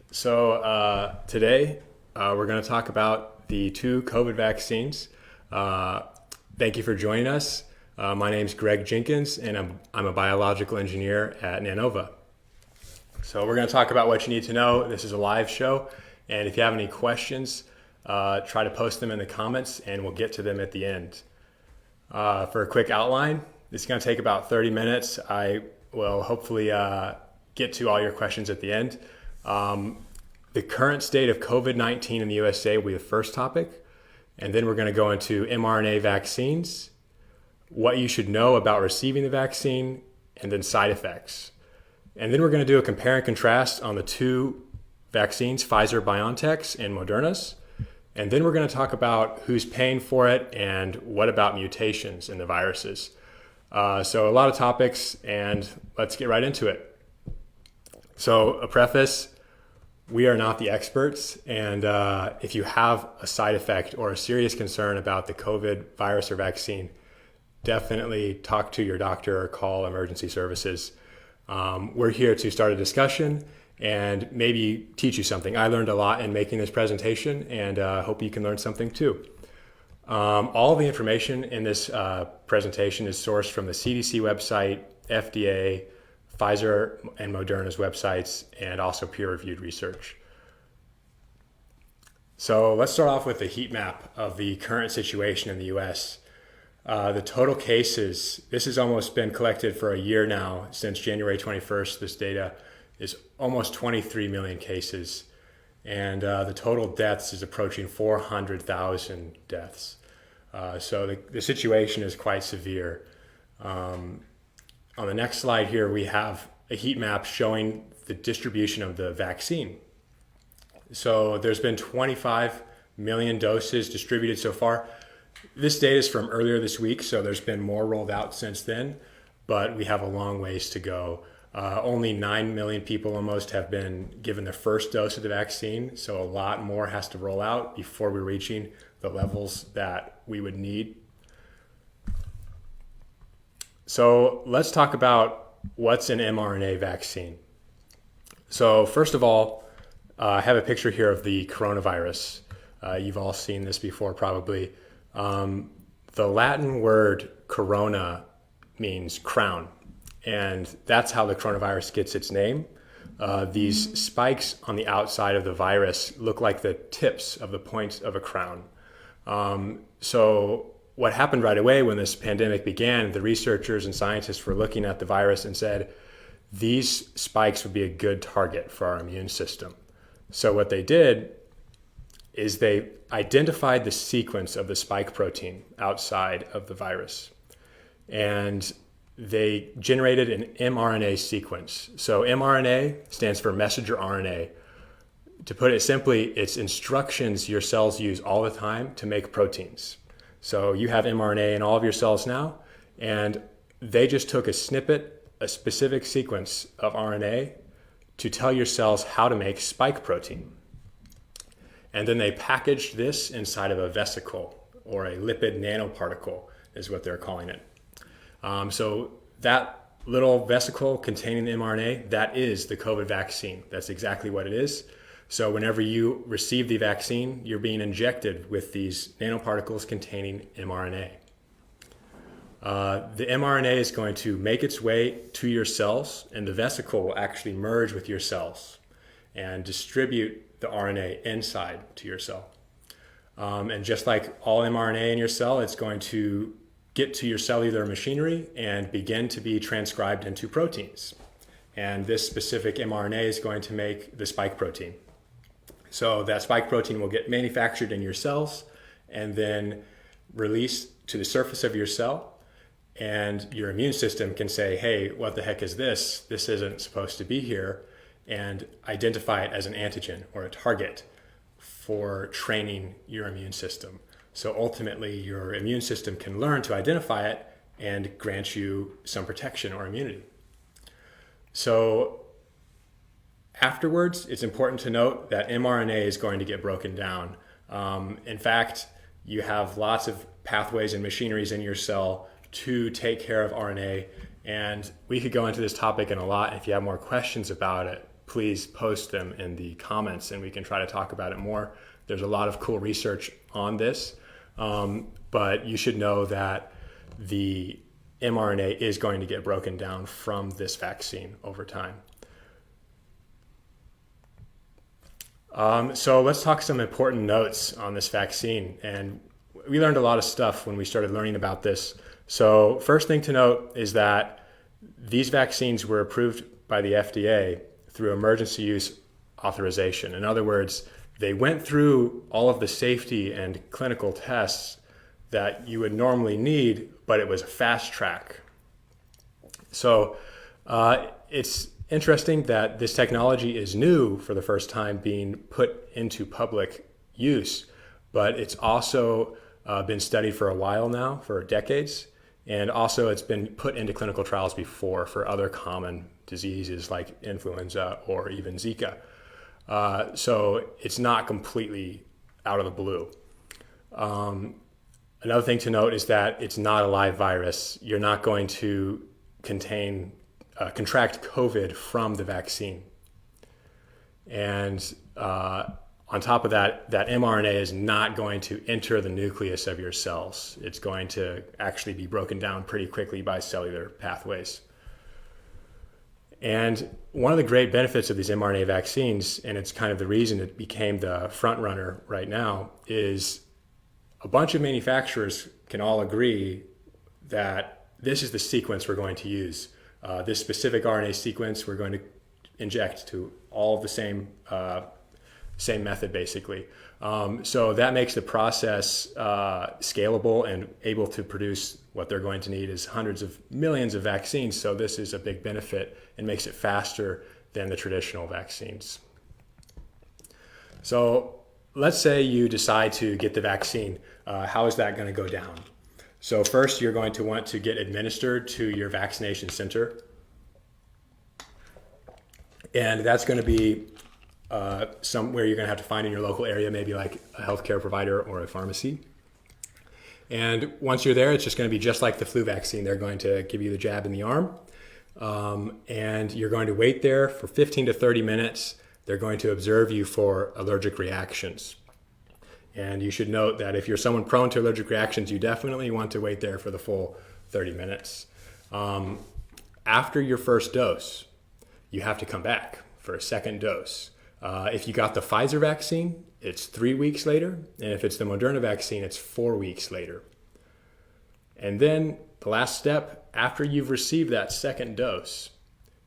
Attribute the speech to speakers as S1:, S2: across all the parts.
S1: Today we're going to talk about the two COVID vaccines. Thank you for joining us. My name is Greg Jenkins, and I'm a biological engineer at Nanova. So we're going to talk about what you need to know. This is a live show, and if you have any questions, try to post them in the comments, and we'll get to them at the end. For a quick outline, this is going to take about 30 minutes. I will hopefully get to all your questions at the end. The current state of COVID-19 in the USA will be the first topic, and then we're going to go into mRNA vaccines, what you should know about receiving the vaccine, and then side effects. And then we're going to do a compare and contrast on the two vaccines, Pfizer-BioNTech's and Moderna's. And then we're going to talk about who's paying for it and what about mutations in the viruses. So a lot of topics, and let's get right into it. So a preface, we are not the experts, and if you have a side effect or a serious concern about the COVID virus or vaccine, definitely talk to your doctor or call emergency services. We're here to start a discussion and maybe teach you something. I learned a lot in making this presentation, and hope you can learn something too. All the information in this presentation is sourced from the CDC website, FDA, Pfizer and Moderna's websites, and also peer-reviewed research. So let's start off with the heat map of the current situation in the US. The total cases, this has almost been collected for a year now, since January 21st. This data is almost 23 million cases, and the total deaths is approaching 400,000 deaths. So the situation is quite severe. On the next slide here, we have a heat map showing the distribution of the vaccine. So there's been 25 million doses distributed so far. This data is from earlier this week, so there's been more rolled out since then, but we have a long ways to go. Only 9 million people almost have been given the first dose of the vaccine, so a lot more has to roll out before we're reaching the levels that we would need. So let's talk about what's an mRNA vaccine. So first of all, I have a picture here of the coronavirus. You've all seen this before probably. The Latin word corona means crown, and that's how the coronavirus gets its name. These spikes on the outside of the virus look like the tips of the points of a crown. So what happened right away when this pandemic began, the researchers and scientists were looking at the virus and said, these spikes would be a good target for our immune system. So what they did is they identified the sequence of the spike protein outside of the virus, and they generated an mRNA sequence. So mRNA stands for messenger RNA. To put it simply, it's instructions your cells use all the time to make proteins. So you have mRNA in all of your cells now, and they just took a snippet, a specific sequence of RNA to tell your cells how to make spike protein. And then they packaged this inside of a vesicle, or a lipid nanoparticle is what they're calling it. So that little vesicle containing the mRNA, that is the COVID vaccine. That's exactly what it is. So whenever you receive the vaccine, you're being injected with these nanoparticles containing mRNA. The mRNA is going to make its way to your cells, and the vesicle will actually merge with your cells and distribute the RNA inside to your cell. And just like all mRNA in your cell, it's going to get to your cellular machinery and begin to be transcribed into proteins. And this specific mRNA is going to make the spike protein. So that spike protein will get manufactured in your cells and then released to the surface of your cell. And your immune system can say, hey, what the heck is this? This isn't supposed to be here, and identify it as an antigen or a target for training your immune system. So ultimately, your immune system can learn to identify it and grant you some protection or immunity. So afterwards, it's important to note that mRNA is going to get broken down. In fact, you have lots of pathways and machineries in your cell to take care of RNA, and we could go into this topic in a lot. If you have more questions about it, please post them in the comments and we can try to talk about it more. There's a lot of cool research on this, but you should know that the mRNA is going to get broken down from this vaccine over time. So let's talk some important notes on this vaccine. And we learned a lot of stuff when we started learning about this. So first thing to note is that these vaccines were approved by the FDA through emergency use authorization. In other words, they went through all of the safety and clinical tests that you would normally need, but it was a fast track. So it's interesting that this technology is new for the first time being put into public use, but it's also been studied for a while now, for decades, and also it's been put into clinical trials before for other common diseases like influenza or even Zika. So it's not completely out of the blue. Another thing to note is that it's not a live virus. You're not going to contract COVID from the vaccine. And on top of that, that mRNA is not going to enter the nucleus of your cells. It's going to actually be broken down pretty quickly by cellular pathways. And one of the great benefits of these mRNA vaccines, and it's kind of the reason it became the front runner right now, is a bunch of manufacturers can all agree that this is the sequence we're going to use. This specific RNA sequence we're going to inject to all of the same method, basically. So that makes the process scalable and able to produce what they're going to need is hundreds of millions of vaccines. So this is a big benefit and makes it faster than the traditional vaccines. So let's say you decide to get the vaccine. How is that going to go down? So first, you're going to want to get administered to your vaccination center. And that's going to be somewhere you're going to have to find in your local area, maybe like a healthcare provider or a pharmacy. And once you're there, it's just going to be just like the flu vaccine. They're going to give you the jab in the arm. And you're going to wait there for 15 to 30 minutes. They're going to observe you for allergic reactions. And you should note that if you're someone prone to allergic reactions, you definitely want to wait there for the full 30 minutes. After your first dose, you have to come back for a second dose. If you got the Pfizer vaccine, it's 3 weeks later. And if it's the Moderna vaccine, it's 4 weeks later. And then the last step, after you've received that second dose,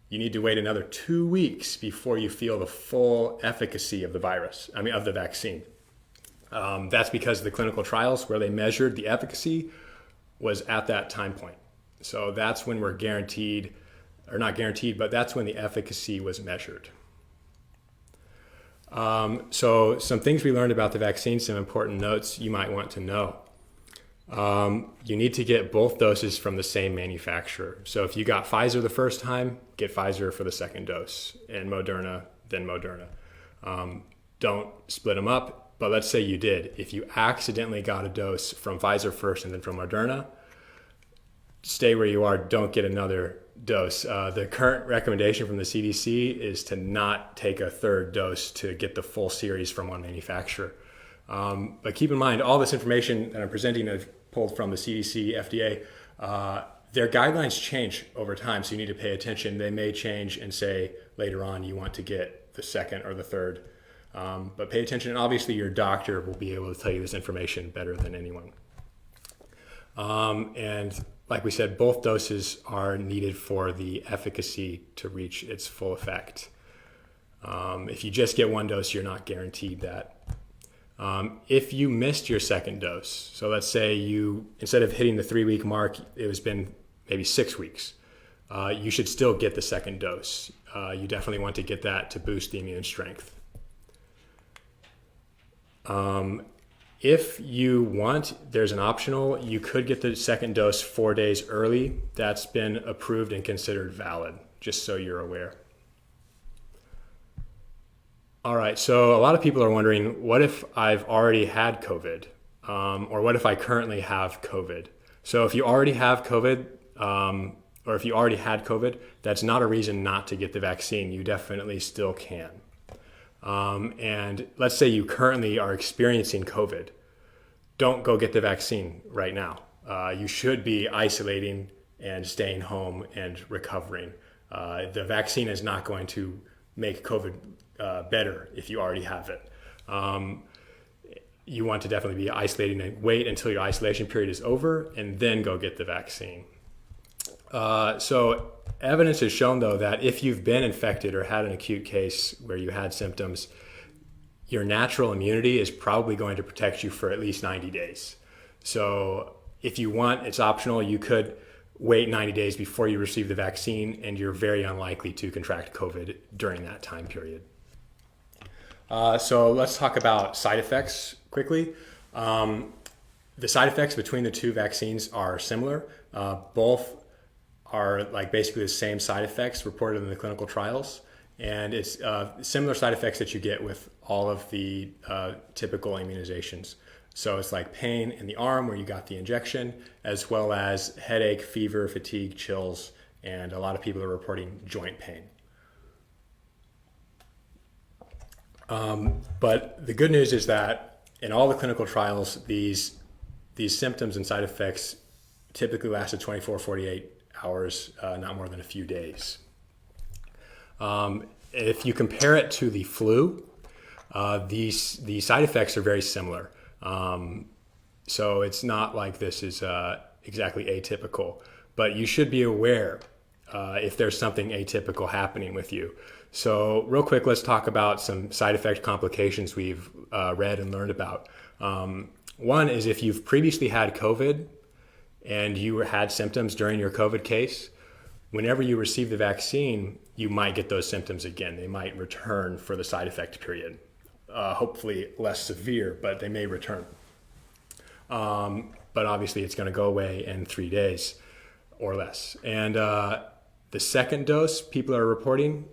S1: you need to wait another 2 weeks before you feel the full efficacy of the vaccine. That's because the clinical trials where they measured the efficacy was at that time point. So that's when we're guaranteed, or not guaranteed, but that's when the efficacy was measured. So some things we learned about the vaccine, some important notes you might want to know. You need to get both doses from the same manufacturer. So if you got Pfizer the first time, get Pfizer for the second dose, and Moderna, then Moderna. Don't split them up. But let's say you did. If you accidentally got a dose from Pfizer first and then from Moderna, stay where you are. Don't get another dose. The current recommendation from the CDC is to not take a third dose to get the full series from one manufacturer. But keep in mind, all this information that I'm presenting I've pulled from the CDC, FDA, their guidelines change over time, so you need to pay attention. They may change and say later on you want to get the second or the third. But pay attention, and obviously your doctor will be able to tell you this information better than anyone. And like we said, both doses are needed for the efficacy to reach its full effect. If you just get one dose, you're not guaranteed that. If you missed your second dose, so let's say you, instead of hitting the 3 week mark, it has been maybe 6 weeks, you should still get the second dose. You definitely want to get that to boost the immune strength. If you want, there's an optional, you could get the second dose 4 days early. That's been approved and considered valid, just so you're aware. All right, so a lot of people are wondering, what if I've already had COVID? Or what if I currently have COVID? So if you already have COVID, or if you already had COVID, that's not a reason not to get the vaccine. You definitely still can. And let's say you currently are experiencing COVID. Don't go get the vaccine right now. You should be isolating and staying home and recovering. The vaccine is not going to make COVID better if you already have it. You want to definitely be isolating and wait until your isolation period is over and then go get the vaccine. So evidence has shown, though, that if you've been infected or had an acute case where you had symptoms, your natural immunity is probably going to protect you for at least 90 days. So if you want, it's optional. You could wait 90 days before you receive the vaccine, and you're very unlikely to contract COVID during that time period. So let's talk about side effects quickly. The side effects between the two vaccines are similar. Both are like basically the same side effects reported in the clinical trials. And it's similar side effects that you get with all of the typical immunizations. So it's like pain in the arm where you got the injection, as well as headache, fever, fatigue, chills, and a lot of people are reporting joint pain. But the good news is that in all the clinical trials, these symptoms and side effects typically lasted 24, 48 hours, not more than a few days. If you compare it to the flu, the side effects are very similar. So it's not like this is exactly atypical, but you should be aware if there's something atypical happening with you. So real quick, let's talk about some side effect complications we've read and learned about. One is if you've previously had COVID and you had symptoms during your COVID case, whenever you receive the vaccine, you might get those symptoms again. They might return for the side effect period. Hopefully less severe, but they may return. But obviously it's going to go away in 3 days or less. And the second dose people are reporting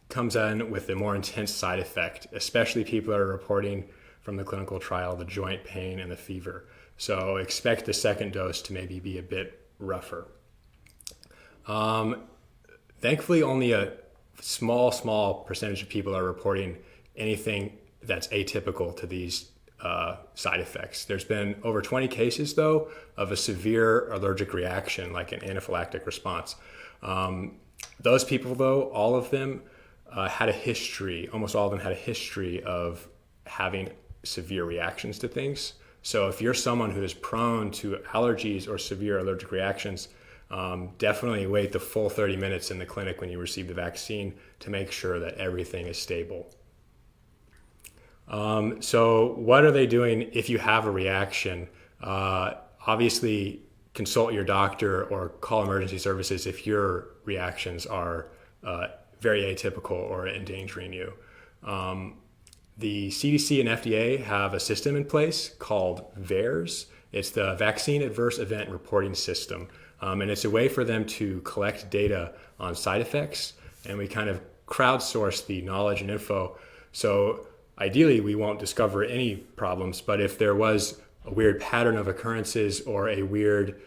S1: comes in with a more intense side effect, especially people are reporting from the clinical trial the joint pain and the fever. So expect the second dose to maybe be a bit rougher. Thankfully, only a small percentage of people are reporting anything that's atypical to these side effects. There's been over 20 cases, though, of a severe allergic reaction, like an anaphylactic response. Those people, though, all of them had a history, almost all of them had a history of having severe reactions to things. So if you're someone who is prone to allergies or severe allergic reactions, definitely wait the full 30 minutes in the clinic when you receive the vaccine to make sure that everything is stable. So what are they doing if you have a reaction? Obviously, consult your doctor or call emergency services if your reactions are very atypical or endangering you. The CDC and FDA have a system in place called VAERS. It's the Vaccine Adverse Event Reporting System. And it's a way for them to collect data on side effects, and we kind of crowdsource the knowledge and info. So ideally, we won't discover any problems, but if there was a weird pattern of occurrences or a weird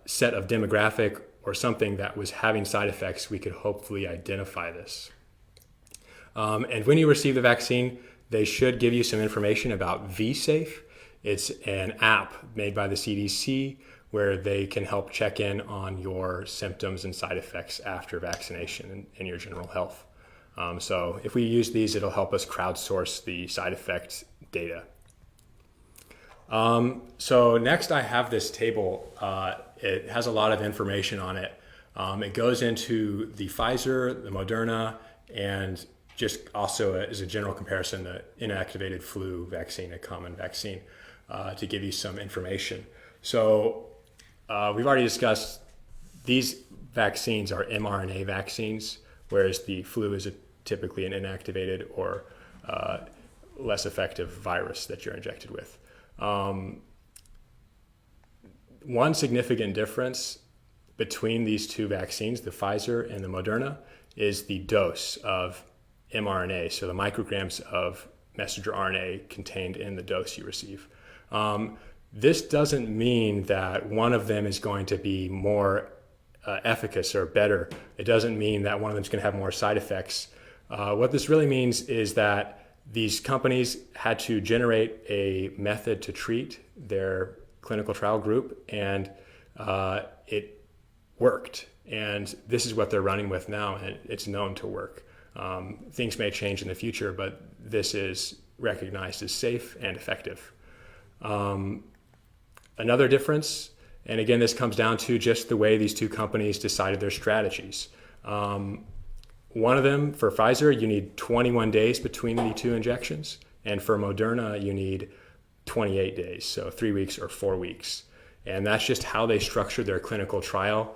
S1: set of demographic or something that was having side effects, we could hopefully identify this. And when you receive the vaccine, they should give you some information about vSafe. It's an app made by the CDC where they can help check in on your symptoms and side effects after vaccination and your general health. So if we use these, it'll help us crowdsource the side effect data. So next I have this table. It has a lot of information on it. It goes into the Pfizer, the Moderna, and just also as a general comparison, the inactivated flu vaccine, a common vaccine, to give you some information. So we've already discussed these vaccines are mRNA vaccines, whereas the flu is typically an inactivated or less effective virus that you're injected with. One significant difference between these two vaccines, the Pfizer and the Moderna, is the dose of mRNA, so the micrograms of messenger RNA contained in the dose you receive. This doesn't mean that one of them is going to be more efficacious or better. It doesn't mean that one of them is going to have more side effects. What this really means is that these companies had to generate a method to treat their clinical trial group, and it worked. And this is what they're running with now, and it's known to work. Things may change in the future, but this is recognized as safe and effective. Another difference, and again, this comes down to just the way these two companies decided their strategies. One of them, for Pfizer, you need 21 days between the two injections, and for Moderna, you need 28 days, so 3 weeks or 4 weeks. And that's just how they structured their clinical trial.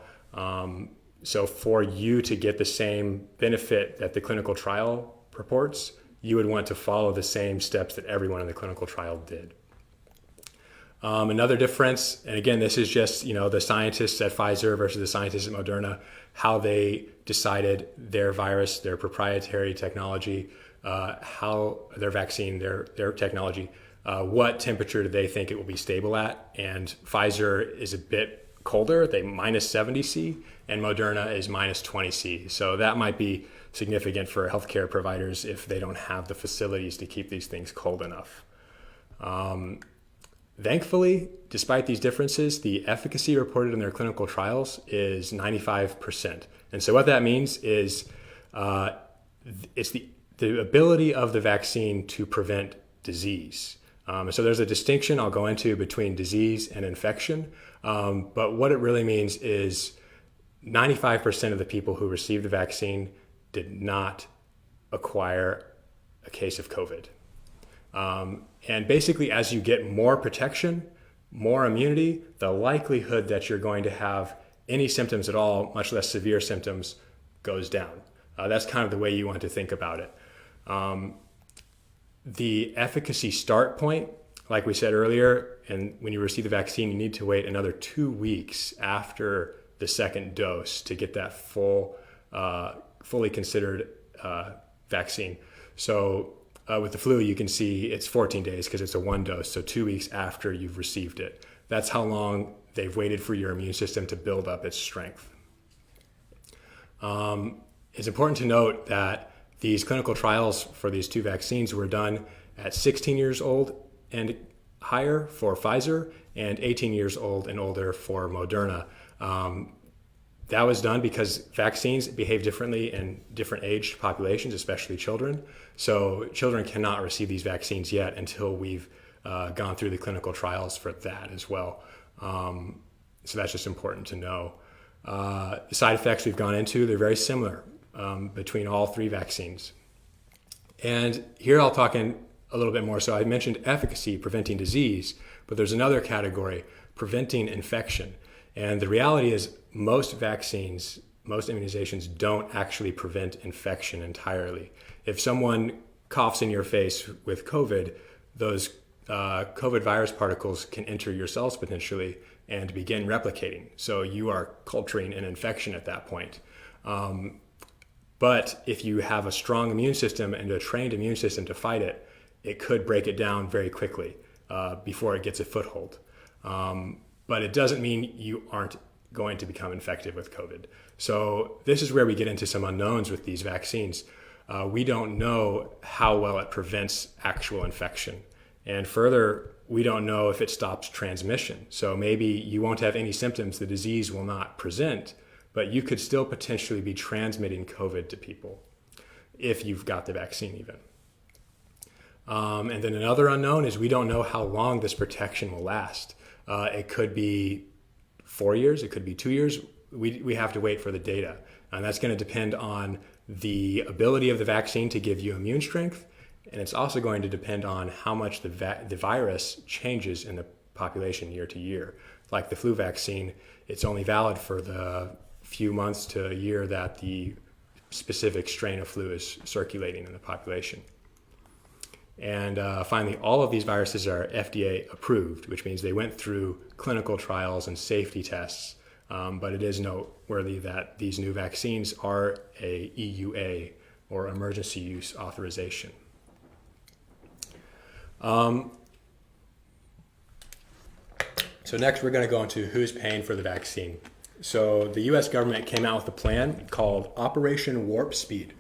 S1: So for you to get the same benefit that the clinical trial purports, you would want to follow the same steps that everyone in the clinical trial did. Another difference, and again, this is just the scientists at Pfizer versus the scientists at Moderna, how they decided their virus, their proprietary technology, how their vaccine, their technology, what temperature do they think it will be stable at? And Pfizer is a bit colder, they minus 70 C, and Moderna is minus 20 C. So that might be significant for healthcare providers if they don't have the facilities to keep these things cold enough. Thankfully, despite these differences, the efficacy reported in their clinical trials is 95%. And so what that means is it's the ability of the vaccine to prevent disease. So there's a distinction I'll go into between disease and infection. But what it really means is 95% of the people who received the vaccine did not acquire a case of COVID. And basically, as you get more protection, more immunity, the likelihood that you're going to have any symptoms at all, much less severe symptoms, goes down. That's kind of the way you want to think about it. The efficacy start point, like we said earlier, and when you receive the vaccine, you need to wait another 2 weeks after the second dose to get that fully considered vaccine. So with the flu, you can see it's 14 days because it's a one dose, so 2 weeks after you've received it. That's how long they've waited for your immune system to build up its strength. It's important to note that these clinical trials for these two vaccines were done at 16 years old and higher for Pfizer and 18 years old and older for Moderna. That was done because vaccines behave differently in different aged populations, especially children. So children cannot receive these vaccines yet until we've gone through the clinical trials for that as well. So that's just important to know. The side effects we've gone into, they're very similar between all three vaccines. And here I'll talk in a little bit more. So I mentioned efficacy, preventing disease, but there's another category, preventing infection. And the reality is most vaccines, most immunizations don't actually prevent infection entirely. If someone coughs in your face with COVID, those COVID virus particles can enter your cells potentially and begin replicating. So you are culturing an infection at that point. But if you have a strong immune system and a trained immune system to fight it, it could break it down very quickly before it gets a foothold. But it doesn't mean you aren't going to become infected with COVID. So this is where we get into some unknowns with these vaccines. We don't know how well it prevents actual infection. And further, we don't know if it stops transmission. So maybe you won't have any symptoms, the disease will not present, but you could still potentially be transmitting COVID to people if you've got the vaccine even. And then another unknown is we don't know how long this protection will last. It could be 4 years, it could be 2 years. We have to wait for the data. And that's going to depend on the ability of the vaccine to give you immune strength. And it's also going to depend on how much the virus changes in the population year to year. Like the flu vaccine, it's only valid for the few months to a year that the specific strain of flu is circulating in the population. And finally, all of these viruses are FDA approved, which means they went through clinical trials and safety tests. But it is noteworthy that these new vaccines are a EUA, or emergency use authorization. So next we're going to go into who's paying for the vaccine. So the U.S. government came out with a plan called Operation Warp Speed.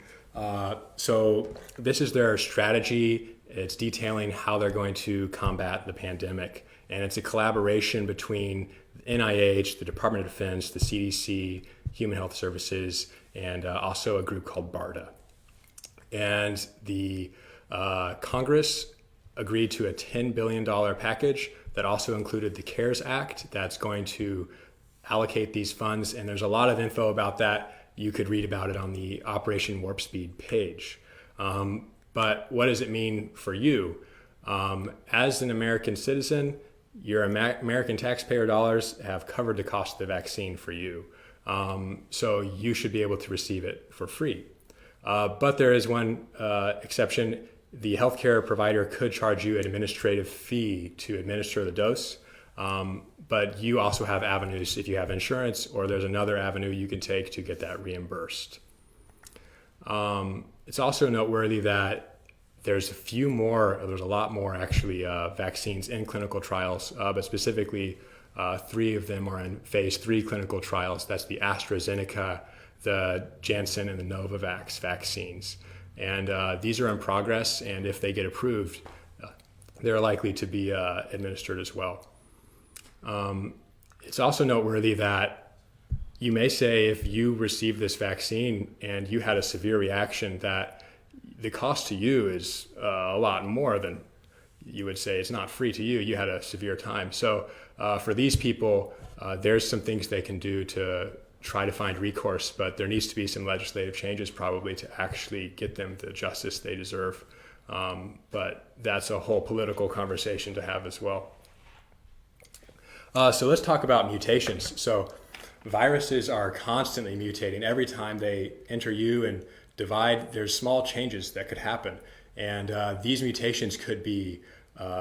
S1: So this is their strategy. It's detailing how they're going to combat the pandemic. And it's a collaboration between NIH, the Department of Defense, the CDC, Human Health Services, and also a group called BARDA. And the Congress agreed to a $10 billion package that also included the CARES Act that's going to allocate these funds. And there's a lot of info about that. You could read about it on the Operation Warp Speed page. But what does it mean for you? As an American citizen, your American taxpayer dollars have covered the cost of the vaccine for you. So you should be able to receive it for free. But there is one exception. The healthcare provider could charge you an administrative fee to administer the dose. But you also have avenues if you have insurance, or there's another avenue you can take to get that reimbursed. It's also noteworthy that there's a lot more actually vaccines in clinical trials, but specifically 3 of them are in phase 3 clinical trials. That's the AstraZeneca, the Janssen, and the Novavax vaccines. And these are in progress, and if they get approved, they're likely to be administered as well. It's also noteworthy that you may say if you received this vaccine and you had a severe reaction, that the cost to you is a lot more than you would say. It's not free to you. You had a severe time. So for these people, there's some things they can do to try to find recourse, but there needs to be some legislative changes probably to actually get them the justice they deserve. But that's a whole political conversation to have as well. So let's talk about mutations. So viruses are constantly mutating. Every time they enter you and divide, there's small changes that could happen. And these mutations could be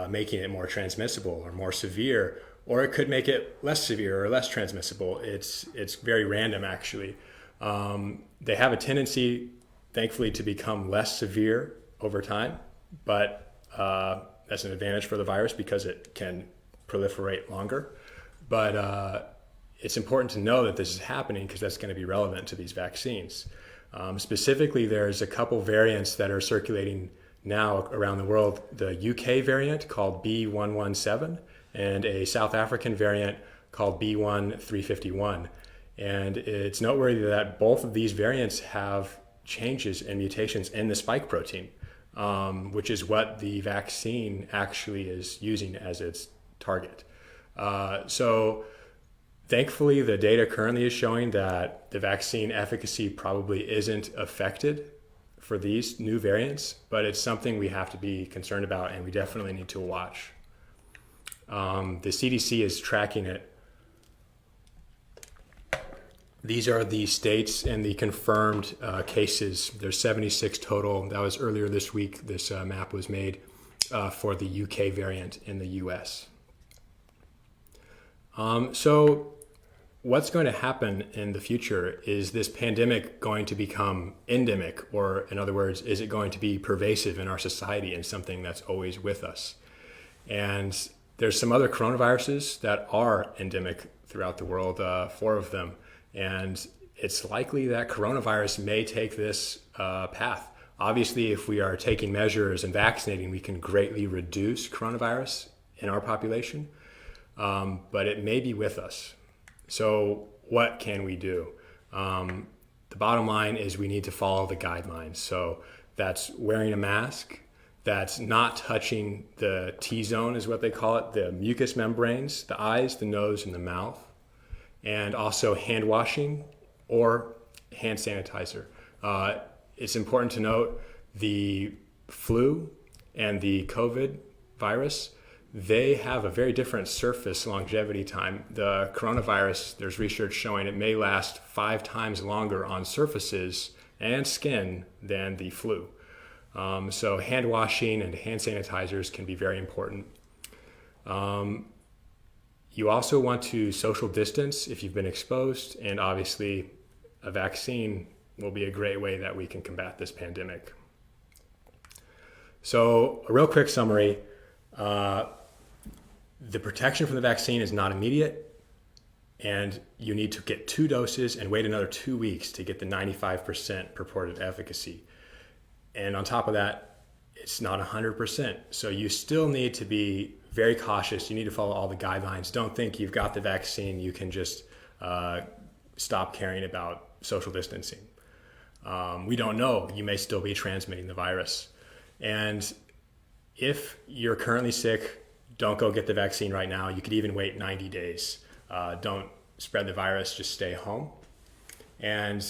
S1: making it more transmissible or more severe, or it could make it less severe or less transmissible. It's very random, actually. They have a tendency, thankfully, to become less severe over time, but that's an advantage for the virus because it can proliferate longer. But it's important to know that this is happening because that's going to be relevant to these vaccines. Specifically, there's a couple variants that are circulating now around the world, the UK variant called B117 and a South African variant called B1351. And it's noteworthy that both of these variants have changes and mutations in the spike protein, which is what the vaccine actually is using as its target. So thankfully, the data currently is showing that the vaccine efficacy probably isn't affected for these new variants, but it's something we have to be concerned about and we definitely need to watch. The CDC is tracking it. These are the states and the confirmed cases. There's 76 total. That was earlier this week. This map was made for the UK variant in the US. So what's going to happen in the future? Is this pandemic going to become endemic? Or in other words, is it going to be pervasive in our society and something that's always with us? And there's some other coronaviruses that are endemic throughout the world, 4 of them. And it's likely that coronavirus may take this path. Obviously, if we are taking measures and vaccinating, we can greatly reduce coronavirus in our population. But it may be with us. So what can we do? The bottom line is we need to follow the guidelines. So that's wearing a mask, that's not touching the T-zone is what they call it, the mucous membranes, the eyes, the nose, and the mouth, and also hand washing or hand sanitizer. It's important to note the flu and the COVID virus, they have a very different surface longevity time. The coronavirus, there's research showing it may last 5 times longer on surfaces and skin than the flu. So hand washing and hand sanitizers can be very important. You also want to social distance if you've been exposed, and obviously a vaccine will be a great way that we can combat this pandemic. So a real quick summary. The protection from the vaccine is not immediate. And you need to get 2 doses and wait another 2 weeks to get the 95% purported efficacy. And on top of that, it's not 100%. So you still need to be very cautious. You need to follow all the guidelines. Don't think you've got the vaccine, you can just stop caring about social distancing. We don't know. You may still be transmitting the virus. And if you're currently sick, don't go get the vaccine right now. You could even wait 90 days. Don't spread the virus, just stay home. And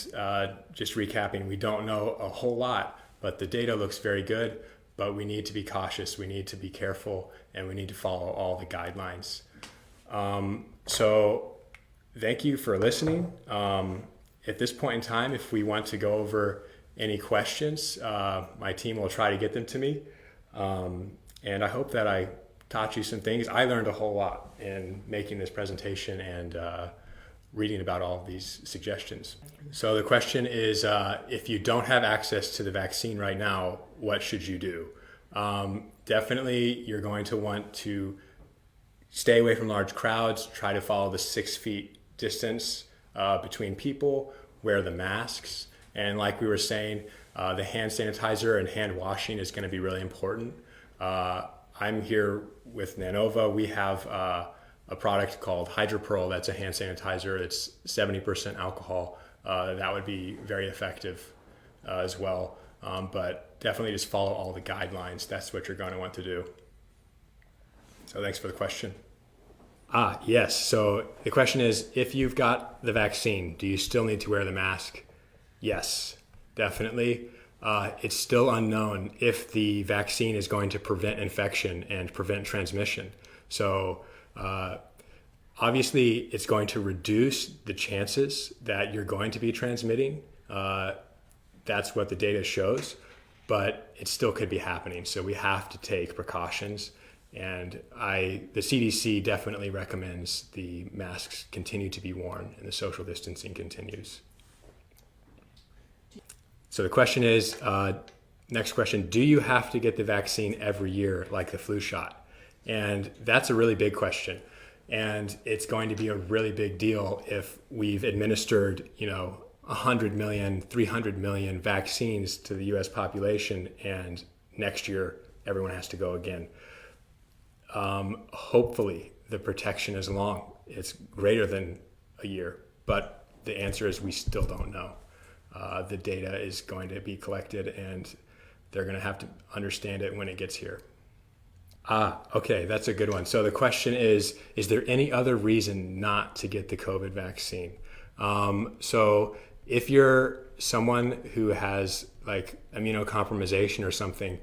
S1: just recapping, we don't know a whole lot, but the data looks very good, but we need to be cautious, we need to be careful, and we need to follow all the guidelines. So thank you for listening. At this point in time, if we want to go over any questions, my team will try to get them to me. And I hope that I taught you some things. I learned a whole lot in making this presentation and reading about all of these suggestions. So the question is, if you don't have access to the vaccine right now, what should you do? Definitely, you're going to want to stay away from large crowds, try to follow the 6 feet distance between people, wear the masks, and like we were saying, the hand sanitizer and hand washing is going to be really important. I'm here with Nanova. We have a product called Hydra Pearl that's a hand sanitizer. It's 70% alcohol. That would be very effective as well. But definitely just follow all the guidelines. That's what you're going to want to do. So thanks for the question. Yes. So the question is, if you've got the vaccine, do you still need to wear the mask? Yes, definitely. It's still unknown if the vaccine is going to prevent infection and prevent transmission. So obviously, it's going to reduce the chances that you're going to be transmitting. That's what the data shows, but it still could be happening. So we have to take precautions. And the CDC definitely recommends the masks continue to be worn and the social distancing continues. So the question is, next question, do you have to get the vaccine every year like the flu shot? And that's a really big question. And it's going to be a really big deal if we've administered, 100 million, 300 million vaccines to the US population, and next year everyone has to go again. Hopefully the protection is long. It's greater than a year, but the answer is we still don't know. The data is going to be collected and they're going to have to understand it when it gets here. Okay, that's a good one. So the question is there any other reason not to get the COVID vaccine? So if you're someone who has like immunocompromisation or something,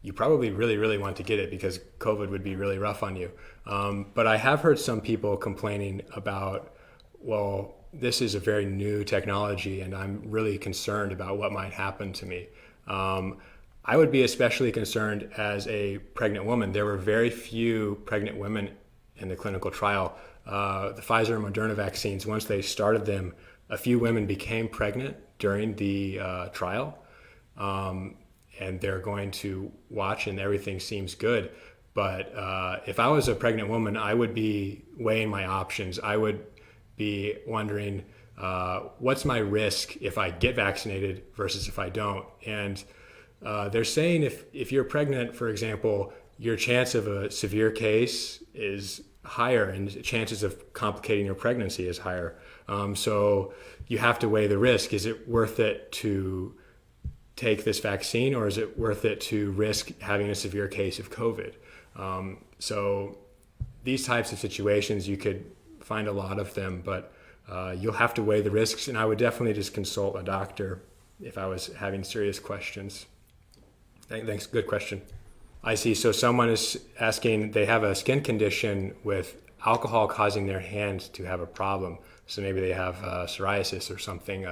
S1: you probably really, really want to get it because COVID would be really rough on you. But I have heard some people complaining about, well, this is a very new technology and I'm really concerned about what might happen to me. I would be especially concerned as a pregnant woman. There were very few pregnant women in the clinical trial. The Pfizer and Moderna vaccines, once they started them, a few women became pregnant during the trial. And they're going to watch and everything seems good. But if I was a pregnant woman, I would be weighing my options. I would be wondering, what's my risk if I get vaccinated versus if I don't? And they're saying if you're pregnant, for example, your chance of a severe case is higher and chances of complicating your pregnancy is higher. So you have to weigh the risk. Is it worth it to take this vaccine, or is it worth it to risk having a severe case of COVID? So these types of situations, you could find a lot of them, but you'll have to weigh the risks, and I would definitely just consult a doctor if I was having serious questions. Thanks, good question. I see, so someone is asking, they have a skin condition with alcohol causing their hands to have a problem. So maybe they have psoriasis or something.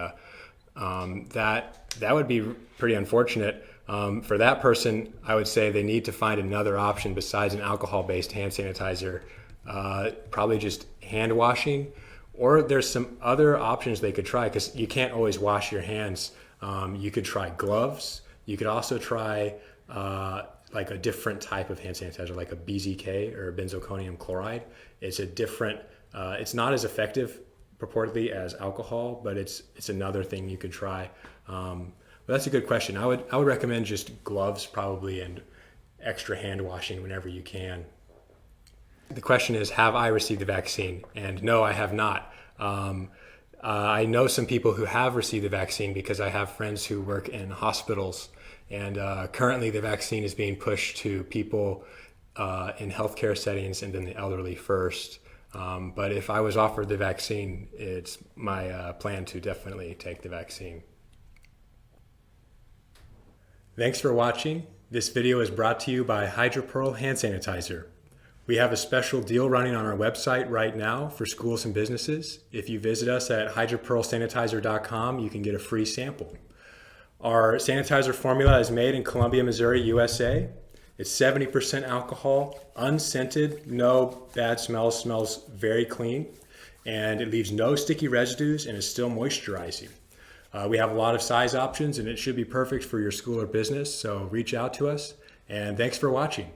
S1: That would be pretty unfortunate. For that person, I would say they need to find another option besides an alcohol-based hand sanitizer, probably just hand washing, or there's some other options they could try because you can't always wash your hands. You could try gloves. You could also try like a different type of hand sanitizer, like a BZK or benzalkonium chloride. It's a different It's not as effective purportedly as alcohol, but it's another thing you could try. But that's a good question. I would recommend just gloves probably and extra hand washing whenever you can. The question is, have I received the vaccine? And no, I have not. I know some people who have received the vaccine because I have friends who work in hospitals, and currently the vaccine is being pushed to people in healthcare settings and then the elderly first. But if I was offered the vaccine, it's my plan to definitely take the vaccine. Thanks for watching. This video is brought to you by Hydra Pearl hand sanitizer. We have a special deal running on our website right now for schools and businesses. If you visit us at hydrapearlsanitizer.com, you can get a free sample. Our sanitizer formula is made in Columbia, Missouri, USA. It's 70% alcohol, unscented, no bad smells, smells very clean, and it leaves no sticky residues and is still moisturizing. We have a lot of size options and it should be perfect for your school or business, so reach out to us, and thanks for watching.